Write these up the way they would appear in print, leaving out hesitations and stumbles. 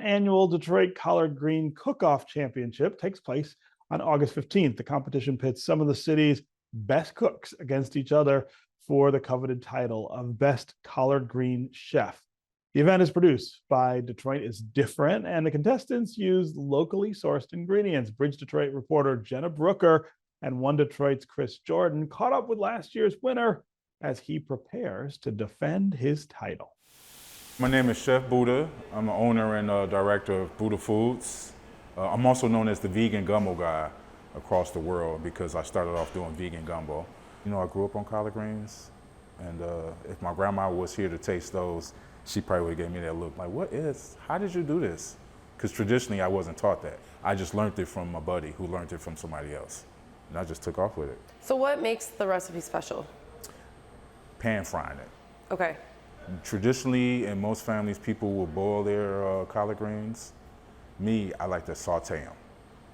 annual Detroit Collard Green Cook-Off Championship takes place on August 15th. The competition pits some of the city's best cooks against each other for the coveted title of Best Collard Green Chef. The event is produced by Detroit is Different, and the contestants use locally sourced ingredients. BridgeDetroit reporter Jena Brooker and One Detroit's Chris Jordan caught up with last year's winner as he prepares to defend his title. My name is Chef Buddah. I'm the owner and director of Buddah Foods. I'm also known as the vegan gumbo guy across the world because I started off doing vegan gumbo. You know, I grew up on collard greens, and if my grandma was here to taste those, she probably would have gave me that look like, how did you do this? Because traditionally I wasn't taught that. I just learned it from my buddy who learned it from somebody else. And I just took off with it. So what makes the recipe special? Pan frying it. Okay. Traditionally, in most families, people will boil their collard greens. Me, I like to saute them,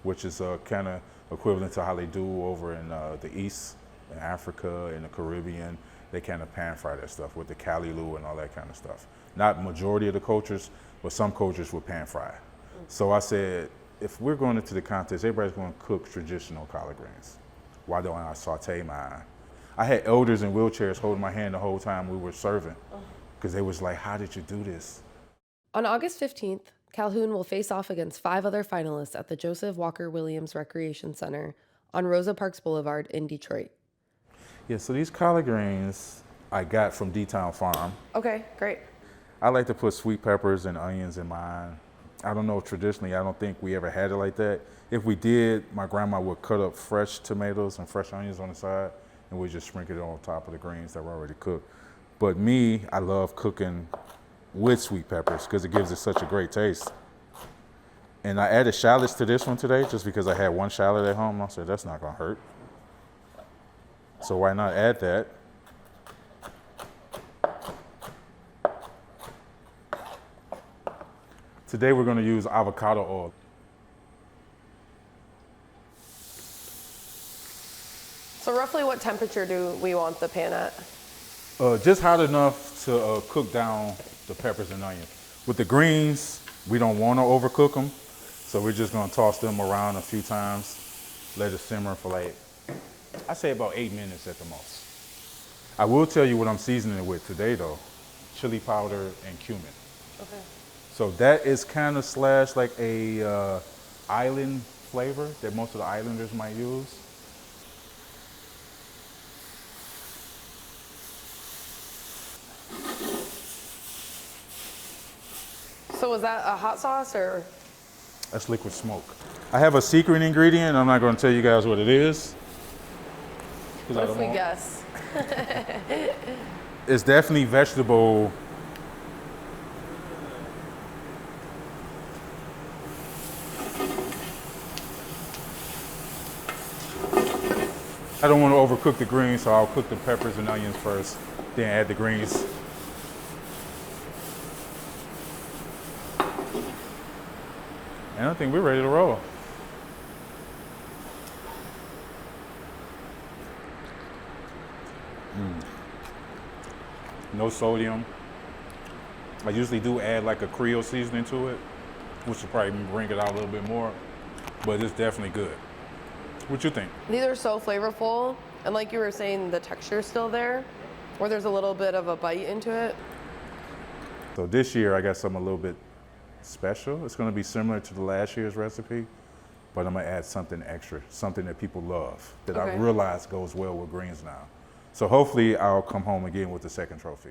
which is kind of equivalent to how they do over in the East, in Africa, in the Caribbean. They kind of pan fry that stuff with the callaloo and all that kind of stuff. Not majority of the cultures, but some cultures will pan fry. So I said, if we're going into the contest, everybody's going to cook traditional collard greens. Why don't I saute mine? I had elders in wheelchairs holding my hand the whole time we were serving, because they was like, how did you do this? On August 15th, Calhoun will face off against 5 other finalists at the Joseph Walker Williams Recreation Center on Rosa Parks Boulevard in Detroit. Yeah, so these collard greens I got from D-Town Farm. Okay, great. I like to put sweet peppers and onions in mine. I don't know, traditionally, I don't think we ever had it like that. If we did, my grandma would cut up fresh tomatoes and fresh onions on the side, and we just sprinkle it on top of the greens that were already cooked. But me, I love cooking with sweet peppers because it gives it such a great taste. And I added shallots to this one today just because I had one shallot at home. I said, that's not gonna hurt. So why not add that? Today we're gonna use avocado oil. So roughly what temperature do we want the pan at? Just hot enough to cook down the peppers and onions. With the greens, we don't want to overcook them, so we're just gonna toss them around a few times, let it simmer for like, I say about 8 minutes at the most. I will tell you what I'm seasoning it with today though, chili powder and cumin. Okay. So that is kind of slash like a island flavor that most of the islanders might use. So is that a hot sauce or? That's liquid smoke. I have a secret ingredient. I'm not going to tell you guys what it is. What if we guess? It's definitely vegetable. I don't want to overcook the greens, so I'll cook the peppers and onions first, then add the greens. And I think we're ready to roll. No sodium. I usually do add like a Creole seasoning to it, which will probably bring it out a little bit more, but it's definitely good. What you think? These are so flavorful, and like you were saying, the texture's still there, or there's a little bit of a bite into it. So this year I got something a little bit special. It's gonna be similar to the last year's recipe, but I'm gonna add something extra, something that people love, that I realize goes well with greens now. So hopefully I'll come home again with the second trophy.